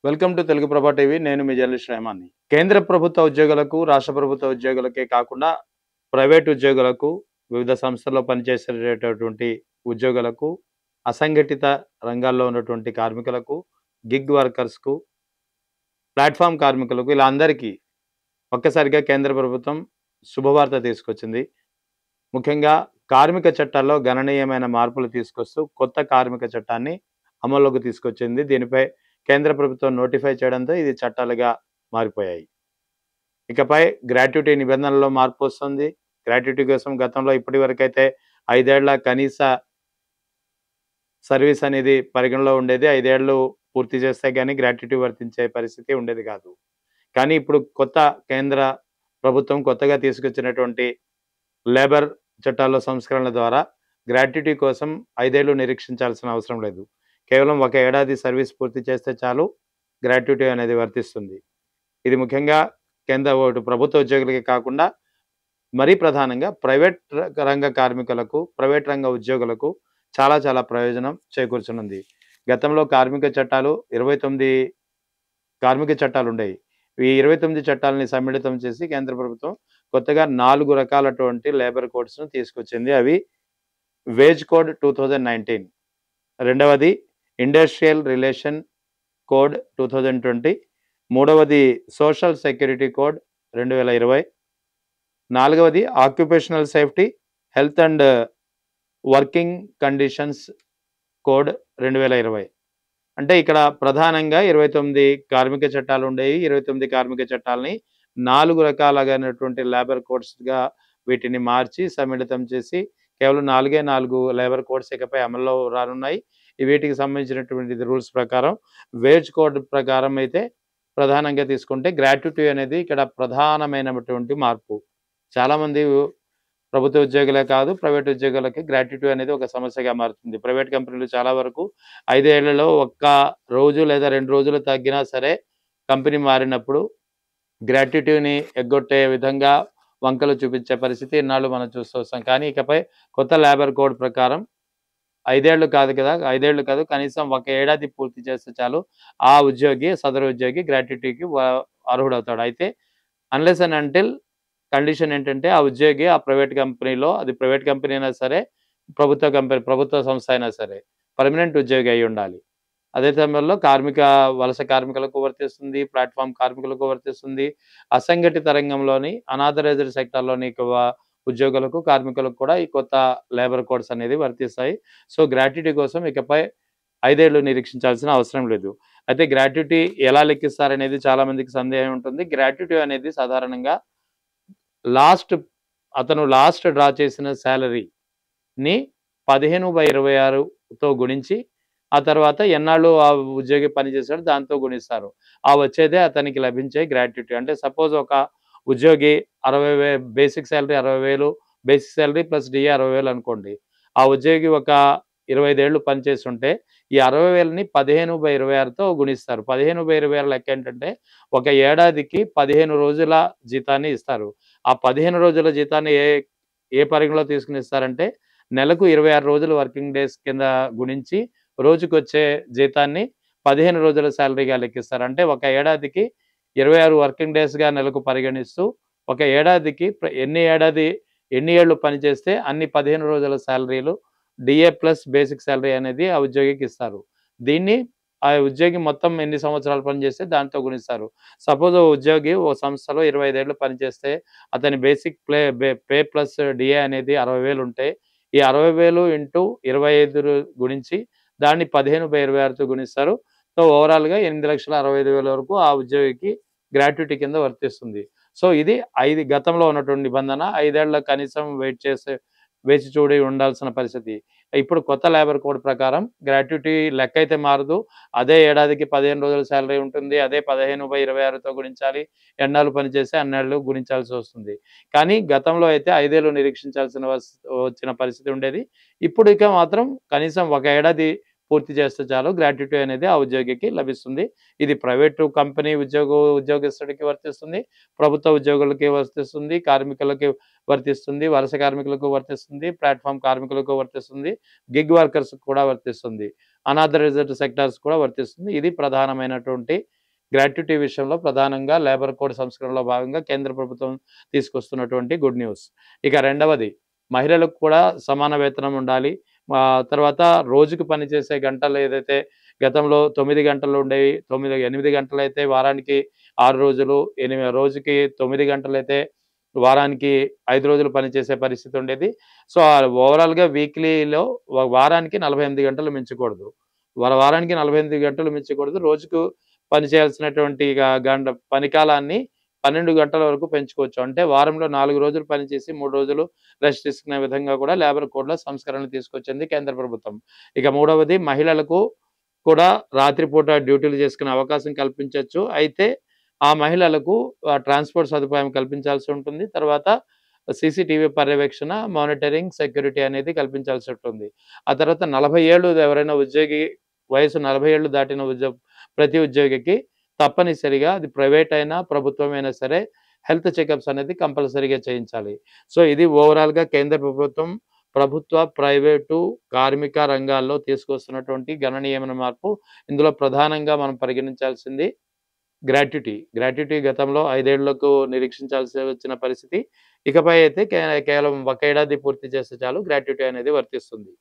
Welcome to Telugu ప్రభా TV. నేను మీ journalist రెహమాన్ని. కేంద్ర ప్రభుత్వ ఉద్యోగులకు, రాష్ట్ర ప్రభుత్వ ఉద్యోగులకే కాకుండా ప్రైవేట్ ఉద్యోగులకు, వివిధ సంస్థల్లో పనిచేసేటటువంటి ఉద్యోగులకు, అసంఘటిత రంగాల్లో ఉన్నటువంటి కార్మికులకు, గిగ్ వర్కర్స్‌కు, ప్లాట్‌ఫార్మ్ కార్మికులకు ఇలా అందరికీ ఒక్కసారిగా కేంద్ర ప్రభుత్వం శుభవార్త తీసుకొచ్చింది. ముఖ్యంగా కార్మిక చట్టాల్లో గణనీయమైన మార్పులు తీసుకొస్తూ కొత్త కార్మిక చట్టాన్ని అమల్లోకి తీసుకొచ్చింది. దీనిపై కేంద్ర ప్రభుత్వం నోటిఫై చేయడంతో ఇది చట్టాలుగా మారిపోయాయి. ఇకపై గ్రాట్యుటీ నిబంధనల్లో మార్పు వస్తుంది. గ్రాట్యుటీ కోసం గతంలో ఇప్పటివరకైతే 5 ఏళ్ల కనీస సర్వీస్ అనేది పరిగణలో ఉండేది. 5 ఏళ్ళు పూర్తి చేస్తే గానీ గ్రాట్యుటీ వర్తించే పరిస్థితి ఉండేది కాదు. కానీ ఇప్పుడు కొత్త కేంద్ర ప్రభుత్వం కొత్తగా తీసుకొచ్చినటువంటి లేబర్ చట్టాల్లో సంస్కరణల ద్వారా గ్రాట్యుటీ కోసం 5 ఏళ్ళు నిరీక్షించాల్సిన అవసరం లేదు. కేవలం 1 ఏడాది సర్వీస్ పూర్తి చేస్తే చాలు గ్రాట్యుటీ అనేది వర్తిస్తుంది. ఇది ముఖ్యంగా ప్రభుత్వ ఉద్యోగులకే కాకుండా మరీ ప్రధానంగా ప్రైవేట్ రంగ కార్మికులకు, ప్రైవేట్ రంగ ఉద్యోగులకు చాలా ప్రయోజనం చేకూర్చనుంది. గతంలో కార్మిక చట్టాలు 29 కార్మిక చట్టాలుండేవి. ఈ 29 చట్టాలని సమ్మిళితం చేసి కేంద్ర ప్రభుత్వం కొత్తగా 4 రకాలటువంటి లేబర్ కోడ్స్‌ను తీసుకొచ్చింది. అవి వేజ్ కోడ్ 2019, రెండవది ఇండస్ట్రియల్ రిలేషన్ కోడ్ 2020, మూడవది సోషల్ సెక్యూరిటీ కోడ్ 2020, నాలుగవది occupational safety, health and working conditions code 2020. అంటే ఇక్కడ ప్రధానంగా 29 కార్మిక చట్టాలు ఉండేవి. 29 కార్మిక చట్టాలని 4 రకాలైనటువంటి లేబర్ కోడ్స్‌గా వీటిని మార్చి సమ్మిళితం చేసి కేవలం 4 లేబర్ కోడ్స్ ఇకపై అమల్లో రానున్నాయి. వీటికి సంబంధించినటువంటి రూల్స్ ప్రకారం వేజ్ కోడ్ ప్రకారం అయితే ప్రధానంగా తీసుకుంటే గ్రాట్యుటీ అనేది ఇక్కడ ప్రధానమైనటువంటి మార్పు. చాలామంది ప్రభుత్వ ఉద్యోగులే కాదు, ప్రైవేట్ ఉద్యోగులకి గ్రాట్యుటీ అనేది ఒక సమస్యగా మారుతుంది. ప్రైవేట్ కంపెనీలు చాలా వరకు 5 ఏళ్లలో ఒక్క రోజు లేదా 2 రోజులు తగ్గినా సరే కంపెనీ మారినప్పుడు గ్రాట్యుటీని ఎగ్గొట్టే విధంగా వంకలు చూపించే పరిస్థితి ఇన్నాళ్ళు మనం చూస్తూ వస్తాం. కానీ ఇకపై కొత్త లేబర్ కోడ్ ప్రకారం 5 ఏళ్ళు కాదు కదా, 5 ఏళ్ళు కాదు, కనీసం 1 ఏడాది పూర్తి చేస్తే చాలు సదరు ఉద్యోగి గ్రాట్యుటీకి అర్హుడవుతాడు. అయితే అన్లెస్ అండ్ అంటిల్ కండిషన్ ఏంటంటే ఆ ఉద్యోగి ఆ ప్రైవేట్ కంపెనీలో, అది ప్రైవేట్ కంపెనీ అయినా సరే, ప్రభుత్వ సంస్థ అయినా సరే పర్మనెంట్ ఉద్యోగి అయి ఉండాలి. అదే సమయంలో వలస కార్మికులకు వర్తిస్తుంది, ప్లాట్‌ఫార్మ్ కార్మికులకు వర్తిస్తుంది. అసంఘటిత రంగంలోని అనాథరైజ్డ్ సెక్టార్‌లోని ఉద్యోగులకు, కార్మికులకు కూడా ఈ కొత్త లేబర్ కోడ్స్ అనేది వర్తిస్తాయి. సో, గ్రాట్యుటీ కోసం ఇకపై 5 ఏళ్ళు నిరీక్షించాల్సిన అవసరం లేదు. అయితే గ్రాట్యుటీ ఎలా లెక్కిస్తారనేది చాలా మందికి సందేహం ఉంటుంది. గ్రాట్యుటీ అనేది సాధారణంగా అతను లాస్ట్ డ్రా చేసిన సాలరీని 15/26తో గుణించి ఆ తర్వాత ఎన్నాళ్ళు ఆ ఉద్యోగి పనిచేశాడో దాంతో గుణిస్తారు. ఆ వచ్చేదే అతనికి లభించే గ్రాట్యుటీ. అంటే సపోజ్ ఒక ఉద్యోగి basic salary 60,000, basic salary plus DA 60,000 అనుకోండి. ఆ ఉద్యోగి ఒక 25 ఏళ్ళు పనిచేస్తుంటే ఈ 60,000ని 15/26తో గుణిస్తారు. 15/26 లెక్క ఏంటంటే ఒక ఏడాదికి 15 రోజుల జీతాన్ని ఇస్తారు. ఆ 15 రోజుల జీతాన్ని ఏ పరిగణలో తీసుకొని ఇస్తారంటే నెలకు 26 రోజులు వర్కింగ్ డేస్ కింద గుణించి రోజుకొచ్చే జీతాన్ని 15 రోజుల సాలరీగా లెక్కిస్తారు. అంటే ఒక ఏడాదికి 26 వర్కింగ్ డేస్‌గా నెలకు పరిగణిస్తూ ఒక ఏడాదికి ఎన్ని ఏళ్ళు పనిచేస్తే అన్ని 15 రోజుల సాలరీలు డిఏ ప్లస్ బేసిక్ సాలరీ అనేది ఆ ఉద్యోగికి ఇస్తారు. దీన్ని ఆ ఉద్యోగి మొత్తం ఎన్ని సంవత్సరాలు పనిచేస్తే దాంతో గుణిస్తారు. సపోజ్ ఉద్యోగి ఓ సంస్థలో 25 ఏళ్ళు పనిచేస్తే అతని బేసిక్ పే ప్లస్ డిఏ అనేది 60,000 ఉంటే ఈ 60,000 ఇంటూ 25 గుణించి దాన్ని 15/26తో గుణిస్తారు. సో, ఓవరాల్‌గా 8,65,000 వరకు ఆ ఉద్యోగికి గ్రాట్యుటీ కింద వర్తిస్తుంది. సో, ఇది గతంలో ఉన్నటువంటి నిబంధన. 5 ఏళ్ల కనీసం వేచి చూడి ఉండాల్సిన పరిస్థితి. ఇప్పుడు కొత్త లేబర్ కోడ్ ప్రకారం గ్రాట్యుటీ లెక్క అయితే మారదు. అదే ఏడాదికి 15 రోజుల సాలరీ ఉంటుంది. అదే 15/26తో గుణించాలి. ఎన్నాళ్ళు పనిచేస్తే అన్నేళ్ళు గుణించాల్సి వస్తుంది. కానీ గతంలో అయితే 5 ఏళ్ళు నిరీక్షించాల్సిన వచ్చిన పరిస్థితి ఉండేది. ఇప్పుడు ఇక మాత్రం కనీసం 1 ఏడాది పూర్తి చేస్తే చాలు గ్రాట్యుటీ అనేది ఆ ఉద్యోగికి లభిస్తుంది. ఇది ప్రైవేటు కంపెనీ ఉద్యోగస్తుడికి వర్తిస్తుంది. ప్రభుత్వ ఉద్యోగులకి వర్తిస్తుంది. కార్మికులకి వర్తిస్తుంది. వలస కార్మికులకు వర్తిస్తుంది. ప్లాట్‌ఫార్మ్ కార్మికులకు వర్తిస్తుంది. గిగ్ వర్కర్స్‌కి కూడా వర్తిస్తుంది. అనాథరైజ్డ్ సెక్టార్స్ కూడా వర్తిస్తుంది. ఇది ప్రధానమైనటువంటి గ్రాట్యుటీ విషయంలో ప్రధానంగా లేబర్ కోడ్ సంస్కరణలో భాగంగా కేంద్ర ప్రభుత్వం తీసుకొస్తున్నటువంటి గుడ్ న్యూస్. ఇక రెండవది మహిళలకు కూడా సమాన వేతనం ఉండాలి. తర్వాత రోజుకు పనిచేసే గంటలు ఏదైతే గతంలో 9 గంటలు ఉండేవి. 8 గంటలైతే వారానికి 6 రోజులు, రోజుకి 9 గంటలైతే వారానికి 5 రోజులు పనిచేసే పరిస్థితి ఉండేది. సో, ఓవరాల్‌గా వీక్లీలో వారానికి 48 గంటలు మించకూడదు. వారానికి 48 గంటలు మించకూడదు. రోజుకు పని చేయాల్సినటువంటి పని కాలాన్ని 12 గంటల వరకు పెంచుకోవచ్చు. అంటే వారంలో 4 రోజులు పనిచేసి 3 రోజులు రెస్ట్ తీసుకునే విధంగా కూడా లేబర్ కోడ్‌లో సంస్కరణలు తీసుకొచ్చింది కేంద్ర ప్రభుత్వం. ఇక మూడవది మహిళలకు కూడా రాత్రిపూట డ్యూటీలు చేసుకునే అవకాశం కల్పించొచ్చు. అయితే ఆ మహిళలకు ట్రాన్స్‌పోర్ట్ సదుపాయం కల్పించాల్సి ఉంటుంది. తర్వాత సీసీటీవీ పర్యవేక్షణ, మానిటరింగ్, సెక్యూరిటీ అనేది కల్పించాల్సి ఉంటుంది. ఆ తర్వాత 40 ఏళ్ళు ఎవరైనా వయసు 40 ఏళ్ళు దాటిన ప్రతి ఉద్యోగికి తప్పనిసరిగా అది ప్రైవేట్ అయినా, ప్రభుత్వమైనా సరే హెల్త్ చెకప్స్ అనేది కంపల్సరీగా చేయించాలి. సో, ఇది ఓవరాల్‌గా కేంద్ర ప్రభుత్వం ప్రభుత్వ, ప్రైవేటు, కార్మిక రంగాల్లో తీసుకొస్తున్నటువంటి గణనీయమైన మార్పు. ఇందులో ప్రధానంగా మనం పరిగణించాల్సింది గ్రాట్యుటీ. గ్రాట్యుటీ గతంలో 5 ఏళ్లకు నిరీక్షించాల్సి వచ్చిన పరిస్థితి. ఇకపై అయితే కేవలం ఒక ఏడాది పూర్తి చేస్తే చాలు గ్రాట్యుటీ అనేది వర్తిస్తుంది.